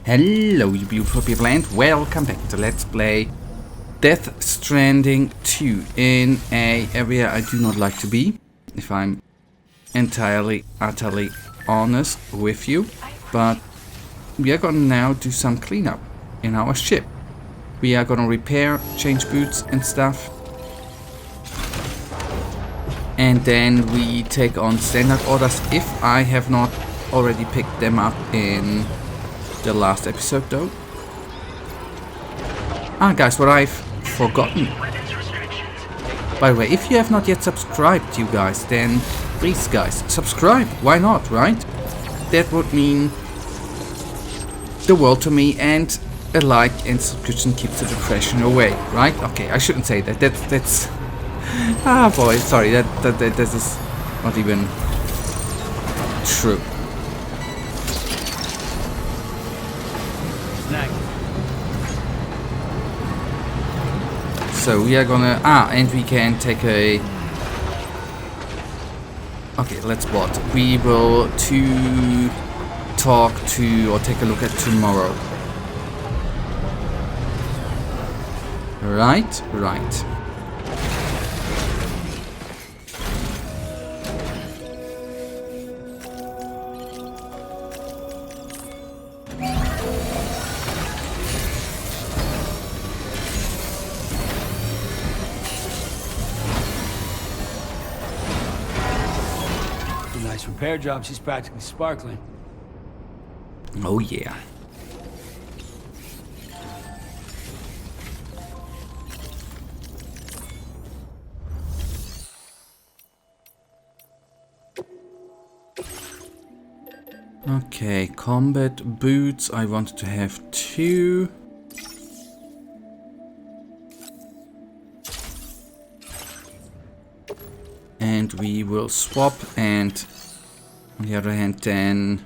Hello you beautiful people and welcome back to Let's Play Death Stranding 2 in an area I do not like to be, if I'm entirely, utterly honest with you. But we are gonna now do some cleanup in our ship. We are gonna repair, change boots and stuff. And then we take on standard orders if I have not already picked them up in the last episode though. Guys, what I've forgotten. By the way, if you have not yet subscribed, you guys, then please guys, subscribe. Why not, right? That would mean the world to me, and a like and subscription keeps the depression away, right? Okay, I shouldn't say that. That's boy, sorry, that this is not even true. So we are gonna and we can take a let's what we will talk to or take a look at tomorrow. Right. Repair job, she's practically sparkling. Oh yeah. Okay, combat boots. I wanted to have 2. And we will swap, and on the other hand then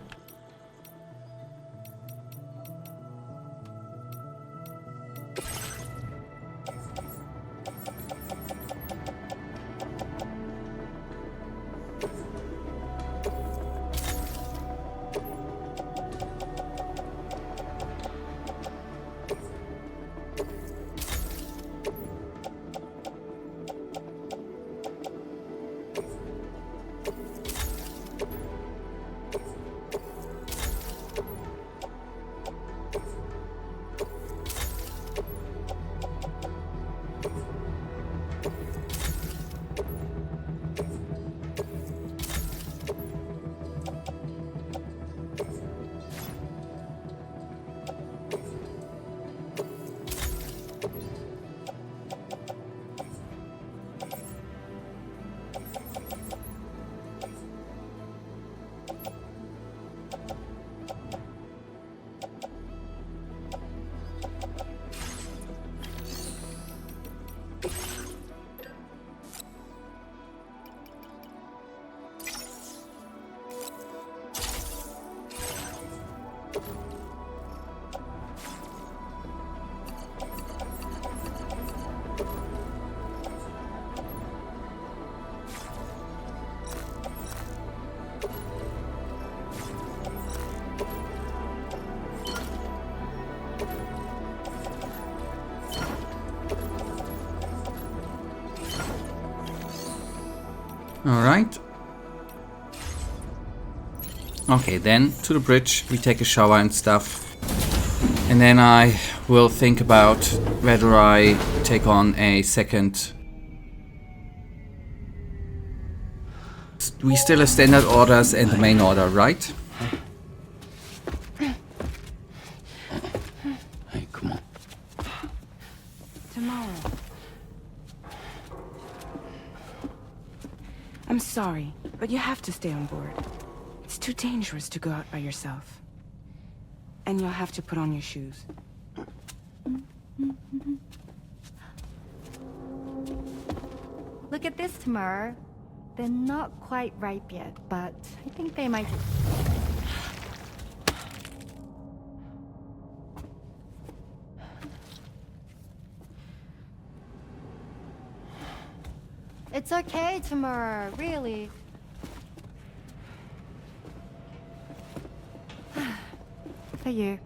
alright. Okay, then to the bridge, we take a shower and stuff. And then I will think about whether I take on a second. We still have standard orders and the main order, right? Hey, come on. Tomorrow. I'm sorry, but you have to stay on board. It's too dangerous to go out by yourself. And you'll have to put on your shoes. Look at this, Tamara. They're not quite ripe yet, but I think they might... It's okay, Tamara, really. For you.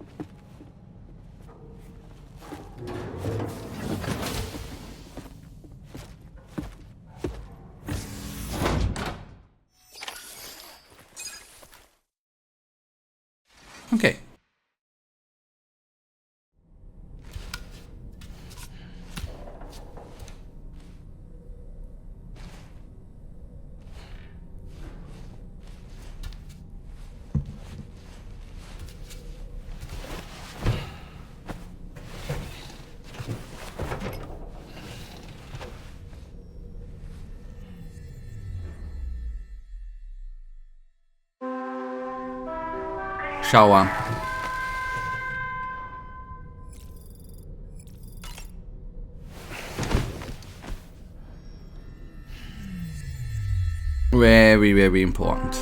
Okay. Shower. Very, very important.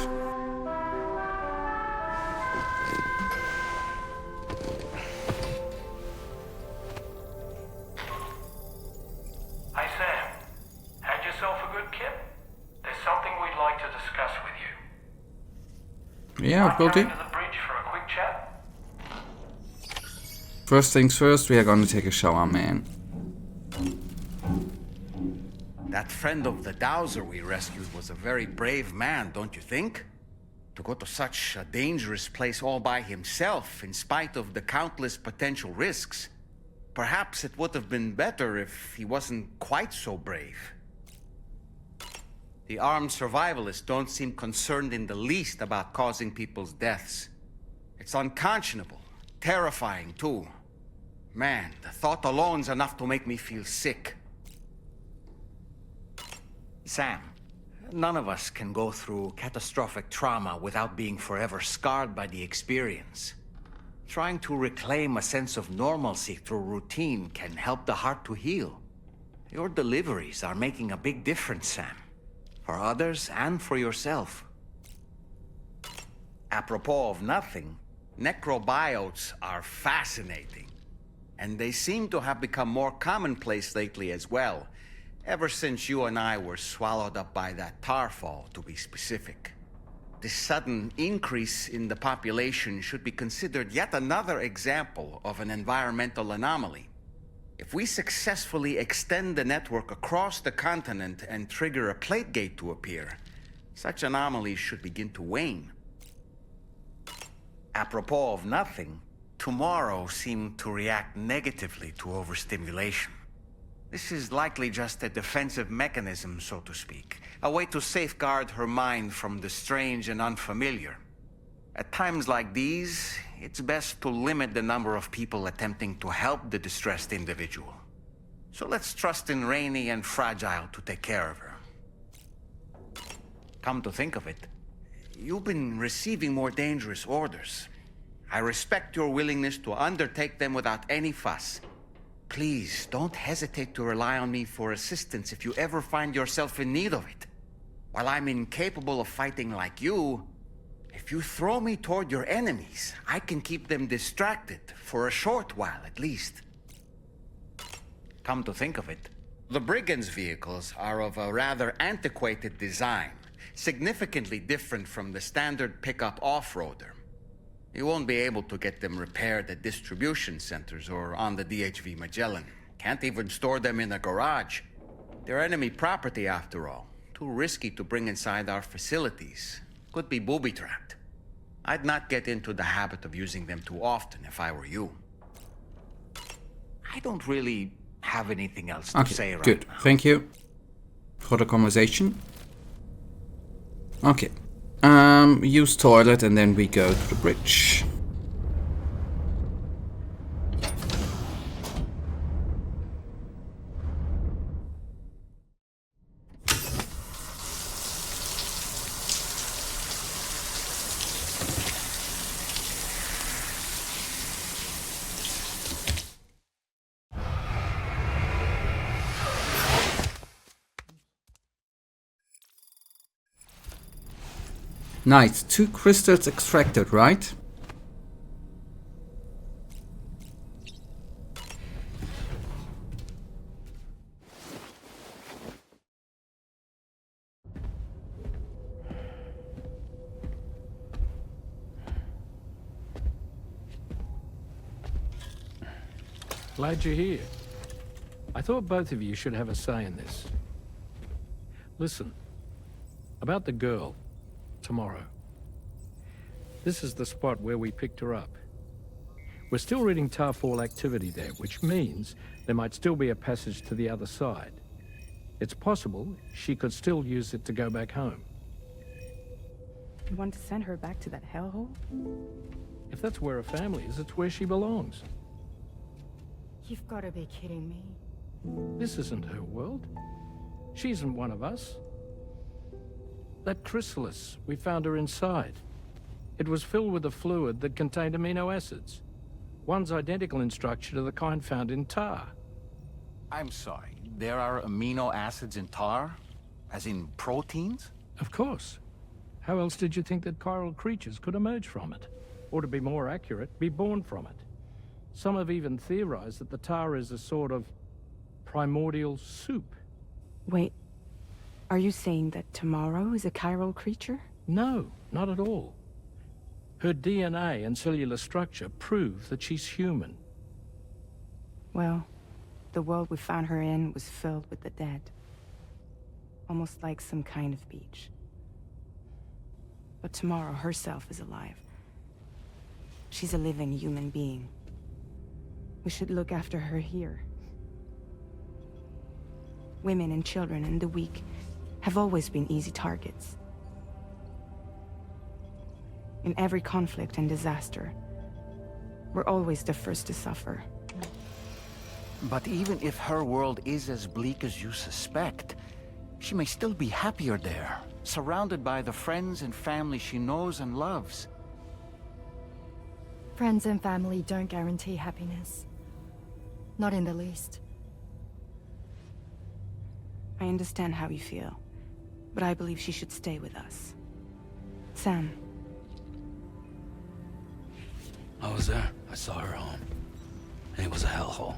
Hey Sam, had yourself a good kip? There's something we'd like to discuss with you. Yeah, Mind will do. going to the bridge for a quick chat? First things first, we are gonna take a shower, man. That friend of the dowser we rescued was a very brave man, don't you think? To go to such a dangerous place all by himself, in spite of the countless potential risks. Perhaps it would have been better if he wasn't quite so brave. The armed survivalists don't seem concerned in the least about causing people's deaths. It's unconscionable, terrifying too. Man, the thought alone's enough to make me feel sick. Sam, none of us can go through catastrophic trauma without being forever scarred by the experience. Trying to reclaim a sense of normalcy through routine can help the heart to heal. Your deliveries are making a big difference, Sam. For others and for yourself. Apropos of nothing, necrobiotes are fascinating. And they seem to have become more commonplace lately as well. Ever since you and I were swallowed up by that tar fall, to be specific. This sudden increase in the population should be considered yet another example of an environmental anomaly. If we successfully extend the network across the continent and trigger a plate gate to appear, such anomalies should begin to wane. Apropos of nothing, tomorrow seemed to react negatively to overstimulation. This is likely just a defensive mechanism, so to speak. A way to safeguard her mind from the strange and unfamiliar. At times like these, it's best to limit the number of people attempting to help the distressed individual. So let's trust in Rainy and Fragile to take care of her. Come to think of it, you've been receiving more dangerous orders. I respect your willingness to undertake them without any fuss. Please, don't hesitate to rely on me for assistance if you ever find yourself in need of it. While I'm incapable of fighting like you, if you throw me toward your enemies, I can keep them distracted, for a short while at least. Come to think of it, the brigands' vehicles are of a rather antiquated design, significantly different from the standard pickup off-roader. You won't be able to get them repaired at distribution centers or on the DHV Magellan. Can't even store them in a garage. They're enemy property after all. Too risky to bring inside our facilities. Could be booby-trapped. I'd not get into the habit of using them too often if I were you. I don't really have anything else to say right good. now. Thank you for the conversation. Okay. Use toilet and then we go to the bridge. Nice. 2 crystals extracted, right? Glad you're here. I thought both of you should have a say in this. Listen, about the girl, tomorrow. This is the spot where we picked her up. We're still reading Tarfall activity there, which means there might still be a passage to the other side. It's possible she could still use it to go back home. You want to send her back to that hellhole? If that's where her family is, it's where she belongs. You've got to be kidding me. This isn't her world. She isn't one of us. That chrysalis, we found her inside. It was filled with a fluid that contained amino acids. One's identical in structure to the kind found in tar. I'm sorry, there are amino acids in tar? As in proteins? Of course. How else did you think that chiral creatures could emerge from it? Or to be more accurate, be born from it? Some have even theorized that the tar is a sort of primordial soup. Wait, are you saying that tomorrow is a chiral creature? No, not at all. Her DNA and cellular structure prove that she's human. Well, the world we found her in was filled with the dead. Almost like some kind of beach. But tomorrow herself is alive. She's a living human being. We should look after her here. Women and children and the weak have always been easy targets. In every conflict and disaster, we're always the first to suffer. But even if her world is as bleak as you suspect, she may still be happier there, surrounded by the friends and family she knows and loves. Friends and family don't guarantee happiness. Not in the least. I understand how you feel, but I believe she should stay with us. Sam. I was there. I saw her home. And it was a hellhole.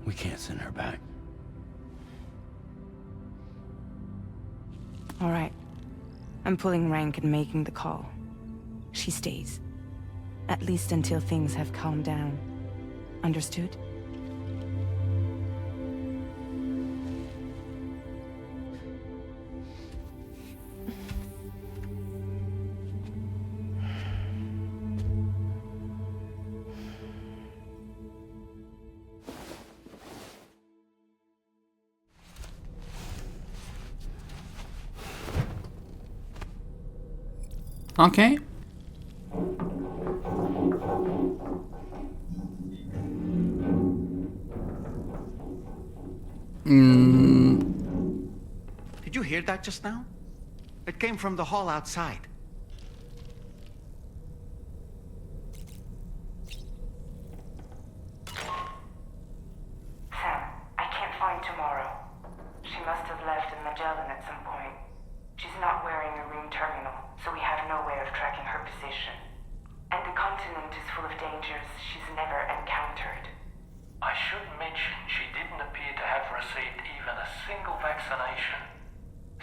We can't send her back. All right. I'm pulling rank and making the call. She stays. At least until things have calmed down. Understood? Okay. Did you hear that just now? It came from the hall outside. Sam, I can't find tomorrow. She must have left in Magellan at some point. She's not wearing a room terminal, so we have no way of tracking her position. And the continent is full of dangers she's never encountered. I should mention she didn't appear to have received even a single vaccination.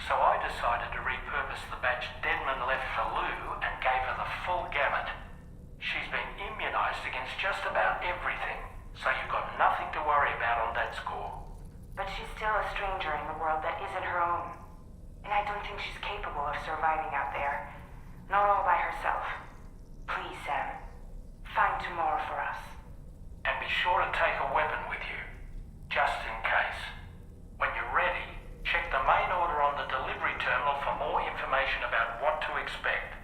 So I decided to repurpose the batch Deadman left for Lou and gave her the full gamut. She's been immunized against just about everything, so you've got nothing to worry about on that score. But she's still a stranger in the world that isn't her own. And I don't think she's capable of surviving out there. Not all by herself. Please, Sam. Find tomorrow for us. And be sure to take a weapon with you, just in case. When you're ready, check the main order on the delivery terminal for more information about what to expect.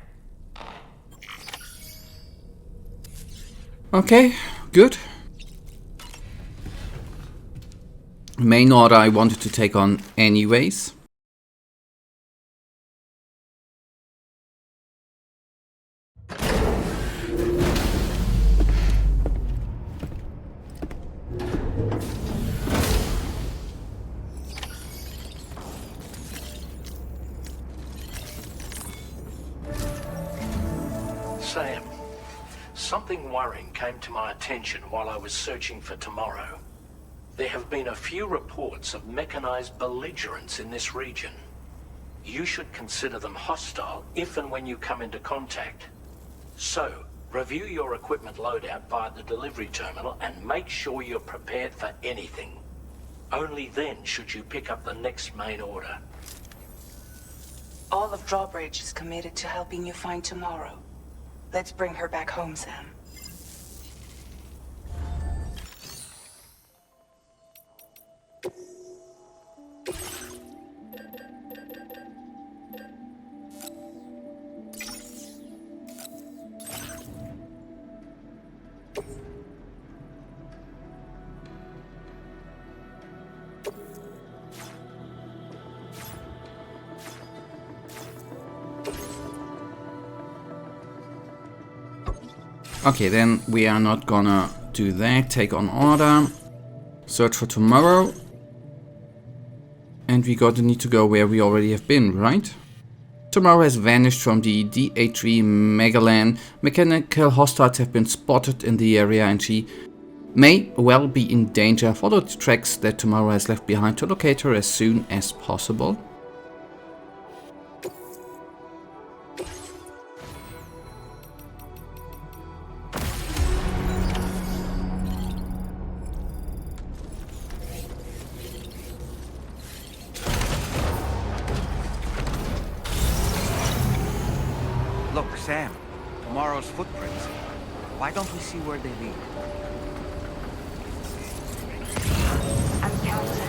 Okay, good. Main order I wanted to take on anyways. Sam, something worrying came to my attention while I was searching for tomorrow. There have been a few reports of mechanized belligerents in this region. You should consider them hostile if and when you come into contact. So, review your equipment loadout via the delivery terminal and make sure you're prepared for anything. Only then should you pick up the next main order. All of Drawbridge is committed to helping you find tomorrow. Let's bring her back home, Sam. Okay, then we are not gonna do that. Take on order. Search for tomorrow. And we gotta need to go where we already have been, right? Tomorrow has vanished from the DH3 Megaland. Mechanical hostiles have been spotted in the area and she may well be in danger. Follow the tracks that Tomorrow has left behind to locate her as soon as possible. Look, Sam. Tomorrow's footprints. Why don't we see where they lead? I'm counting.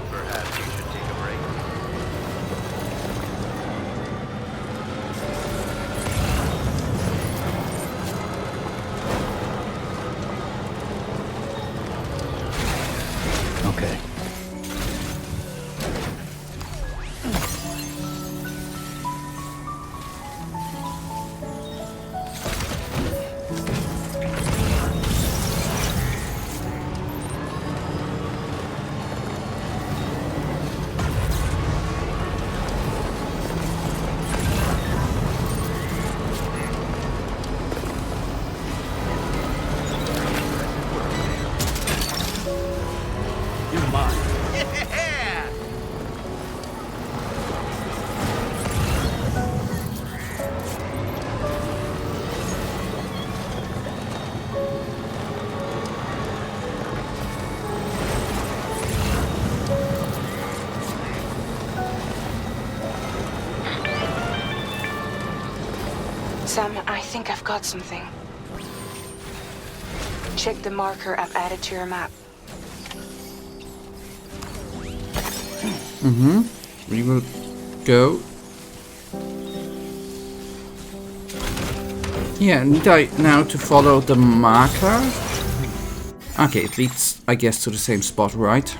Perhaps you should take a break. Okay. Sam, I think I've got something. Check the marker I've added to your map. We will go. Yeah, need I now to follow the marker? Okay, it leads, I guess, to the same spot, right?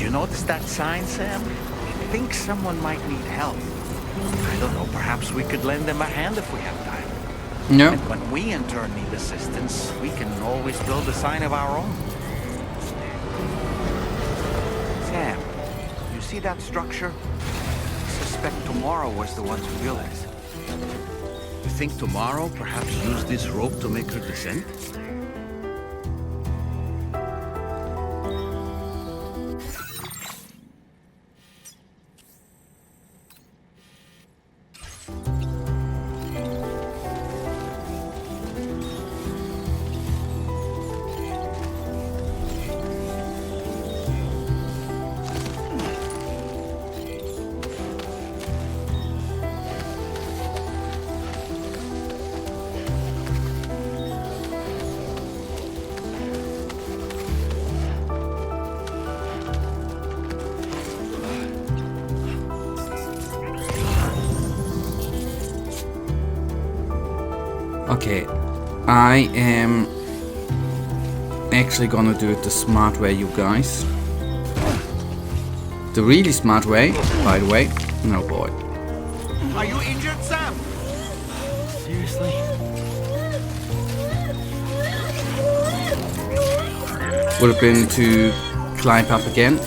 Notice that sign, Sam? I think someone might need help. I don't know, perhaps we could lend them a hand if we have time. No. And when we in turn need assistance, we can always build a sign of our own. Sam, you see that structure? I suspect Tomorrow was the one who built it. You think Tomorrow perhaps used this rope to make her descent? Okay, I am actually gonna do it the smart way, you guys. The really smart way, by the way. No boy. Are you injured, Sam? Seriously? Would have been to climb up again.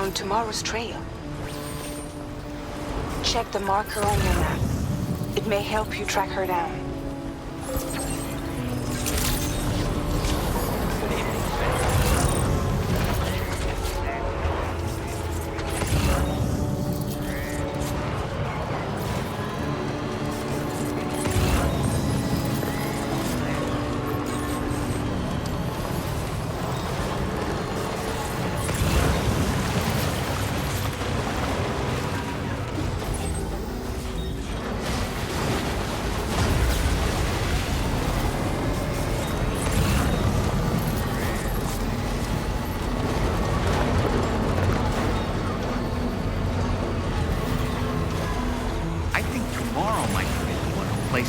found tomorrow's trail. Check the marker on your map. It may help you track her down.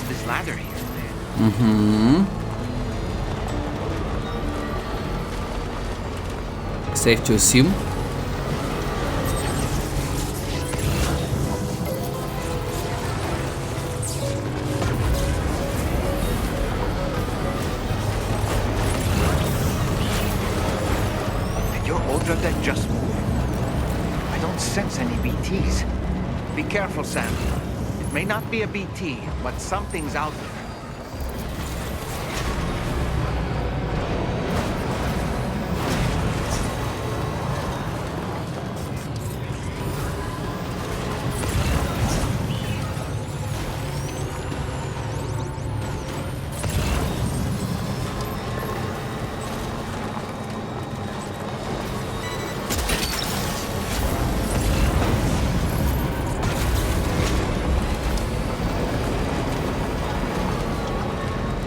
This ladder here. Safe to assume. Did your Ultra deck just move? I don't sense any BTs. Be careful, Sam. It may not be a BT, but something's out there.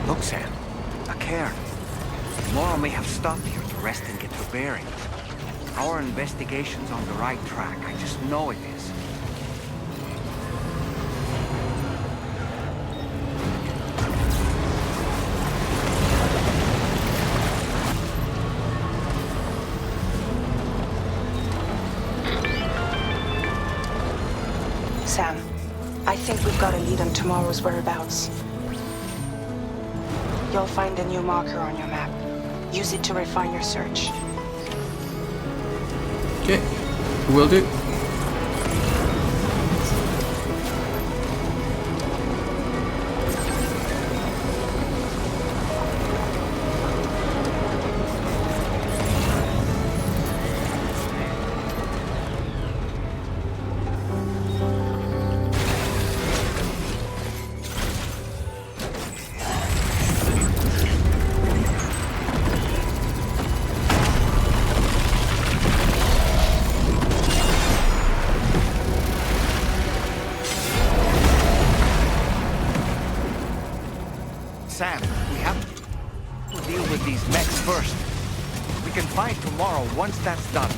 Look, Sam. A cairn. Tomorrow may have stopped here to rest and get her bearings. Our investigation's on the right track. I just know it is. Sam, I think we've got a lead on tomorrow's whereabouts. You'll find a new marker on your map. Use it to refine your search. Okay, will do. Sam, we have to deal with these mechs first. We can fight tomorrow once that's done.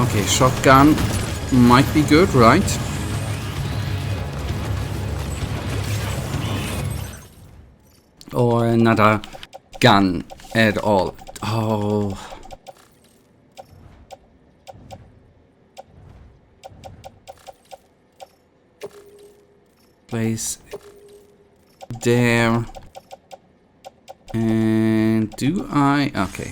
Okay, shotgun might be good, right? Or another gun at all. Oh. Place there. And do I? Okay.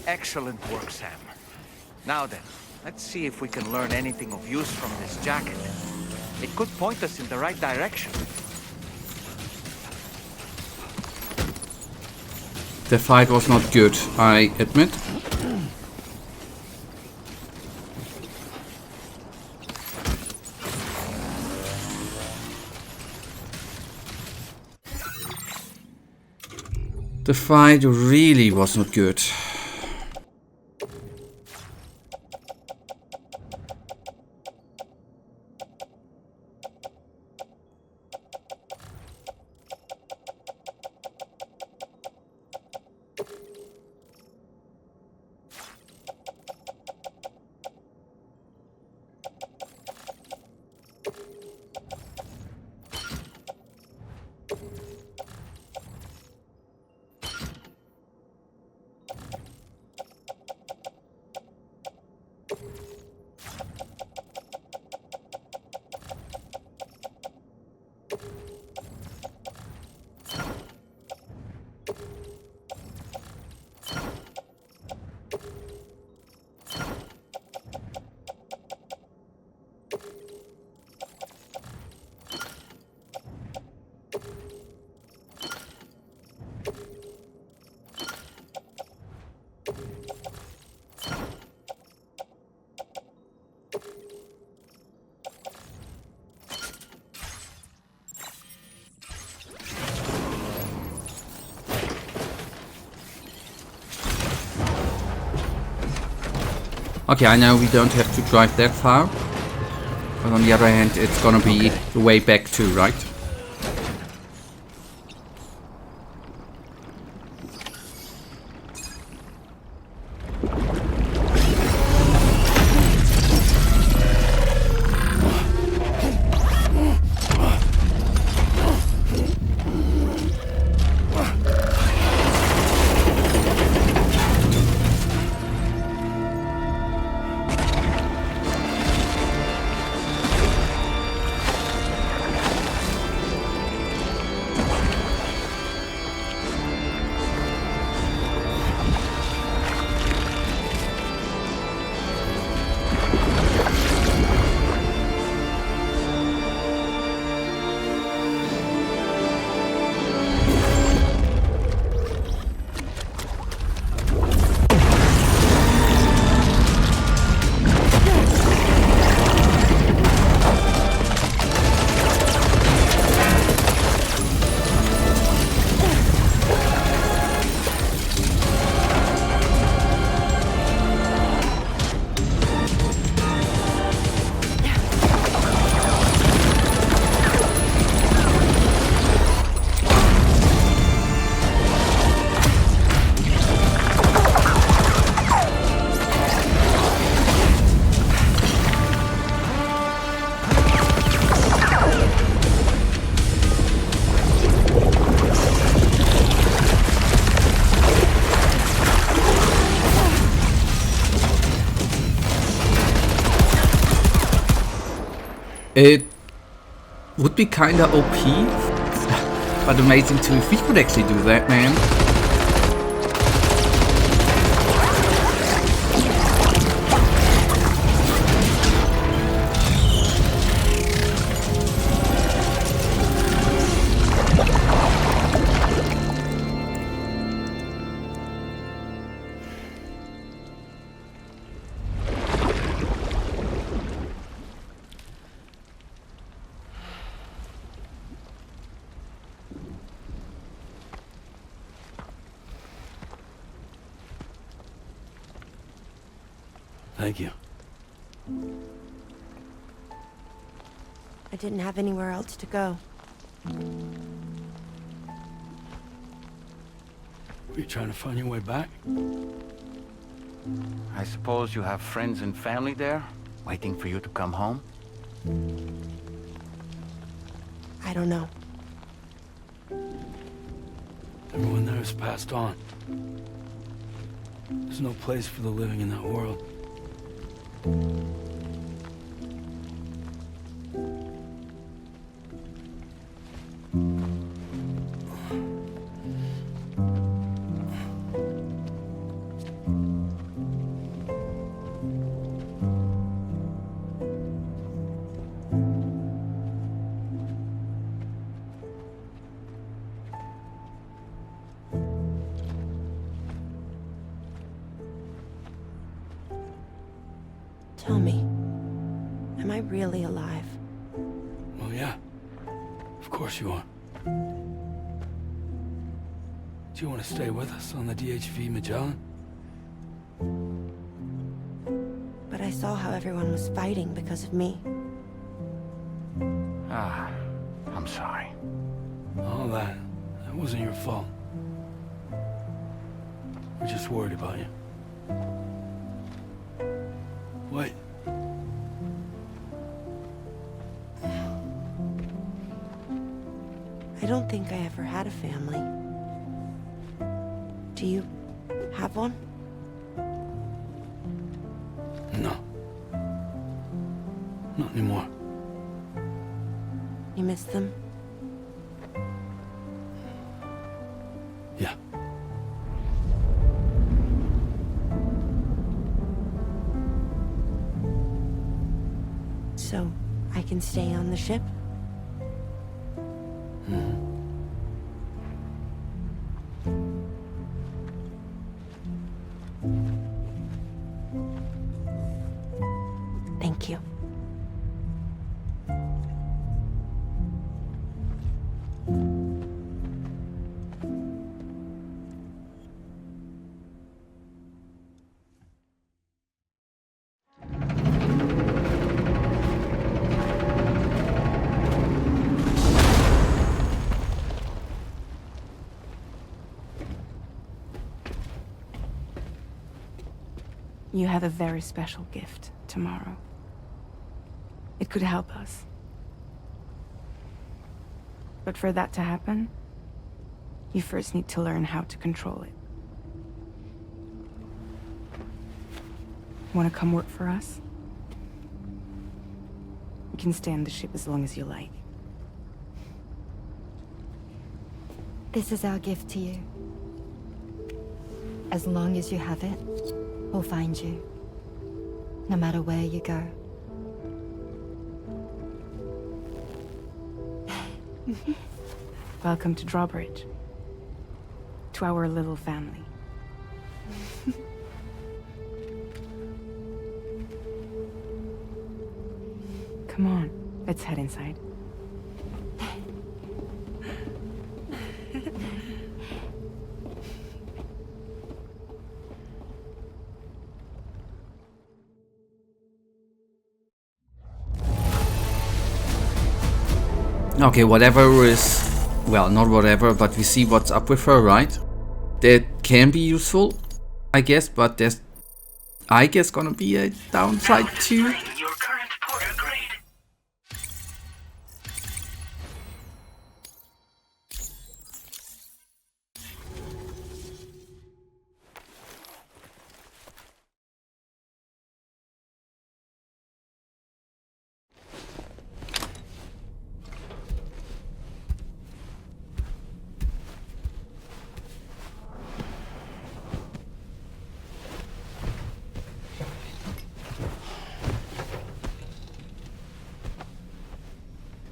Excellent work, Sam. Now then, let's see if we can learn anything of use from this jacket. It could point us in the right direction. The fight was not good, I admit. The fight really was not good. Okay, I know we don't have to drive that far, but on the other hand, it's gonna be the way back too, right? It would be kinda OP, but amazing too if we could actually do that, man. Thank you. I didn't have anywhere else to go. Were you trying to find your way back? I suppose you have friends and family there, waiting for you to come home? I don't know. Everyone there has passed on. There's no place for the living in that world. Tell me, am I really alive? Well, yeah. Of course you are. Do you want to stay with us on the DHV Magellan? But I saw how everyone was fighting because of me. I'm sorry. All that wasn't your fault. We're just worried about you. Wait. I don't think I ever had a family. Do you have one? No. Not anymore. You miss them? Yeah. So, I can stay on the ship? Thank you. You have a very special gift tomorrow. It could help us. But for that to happen, you first need to learn how to control it. Want to come work for us? You can stay on the ship as long as you like. This is our gift to you. As long as you have it, we'll find you. No matter where you go. Welcome to Drawbridge. To our little family. Come on, let's head inside. Okay, whatever is... Well, not whatever, but we see what's up with her, right? That can be useful, I guess, but there's... I guess gonna be a downside too. Your current porter grade.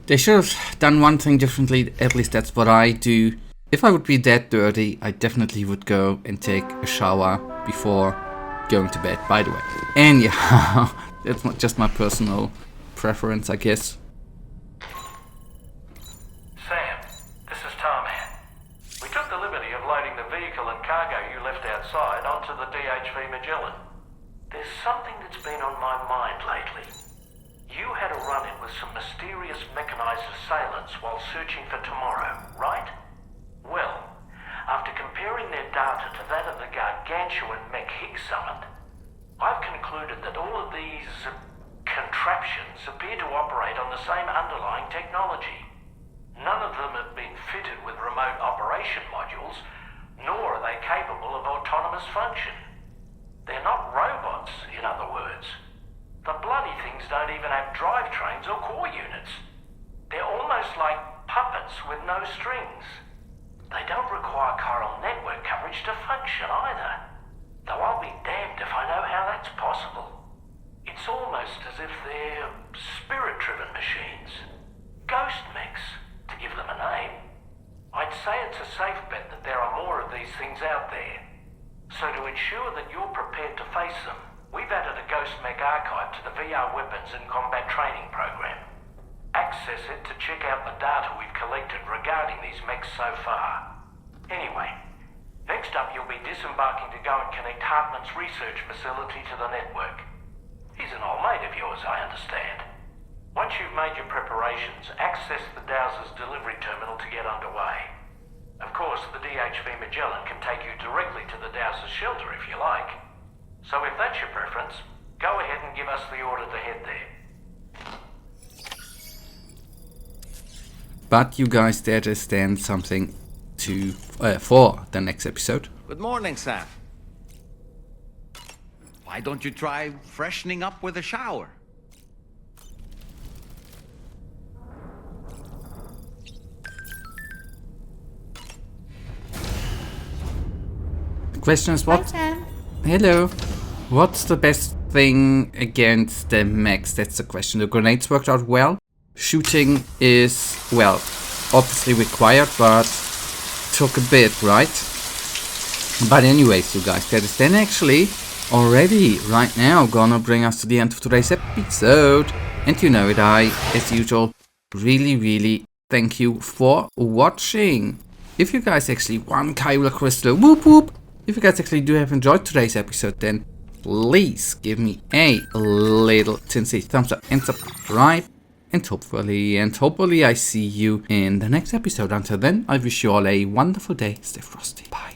They should have done one thing differently, at least that's what I do. If I would be that dirty, I definitely would go and take a shower before going to bed, by the way. And yeah, that's not just my personal preference, I guess. Sam, this is Tarman. We took the liberty of loading the vehicle and cargo you left outside onto the DHV Magellan. There's something that's been on my mind lately. You had a run-in with some mysterious mechanized assailants while searching for tomorrow, right? Well, after comparing their data to that of the gargantuan mech Higgs summoned, I've concluded that all of these contraptions appear to operate on the same underlying technology. None of them have been fitted with remote operation modules, nor are they capable of autonomous function. They're not robots, in other words. The bloody things don't even have drivetrains or core units. They're almost like puppets with no strings. They don't require chiral network coverage to function either. Though I'll be damned if I know how that's possible. It's almost as if they're spirit-driven machines. Ghost mechs, to give them a name. I'd say it's a safe bet that there are more of these things out there. So to ensure that you're prepared to face them, We've added a Ghost Mech archive to the VR weapons and combat training program. Access it to check out the data we've collected regarding these mechs so far. Anyway, next up you'll be disembarking to go and connect Hartman's research facility to the network. He's an old mate of yours, I understand. Once you've made your preparations, access the Dowser's delivery terminal to get underway. Of course, the DHV Magellan can take you directly to the Dowser's shelter if you like. So if that's your preference, go ahead and give us the order to head there. But you guys there to stand something to for the next episode. Good morning, Sam. Why don't you try freshening up with a shower? The question is what? Hi, Sam. Hello. What's the best thing against the mechs? That's the question. The grenades worked out well. Shooting is, well, obviously required, but took a bit, right? But anyways, you guys, that is then actually already right now gonna bring us to the end of today's episode. And you know it, I, as usual, really thank you for watching. If you guys actually won Chiral Crystal, whoop whoop. If you guys actually do have enjoyed today's episode, then please give me a little tinsy thumbs up and subscribe. And hopefully I see you in the next episode. Until then, I wish you all a wonderful day. Stay frosty. Bye.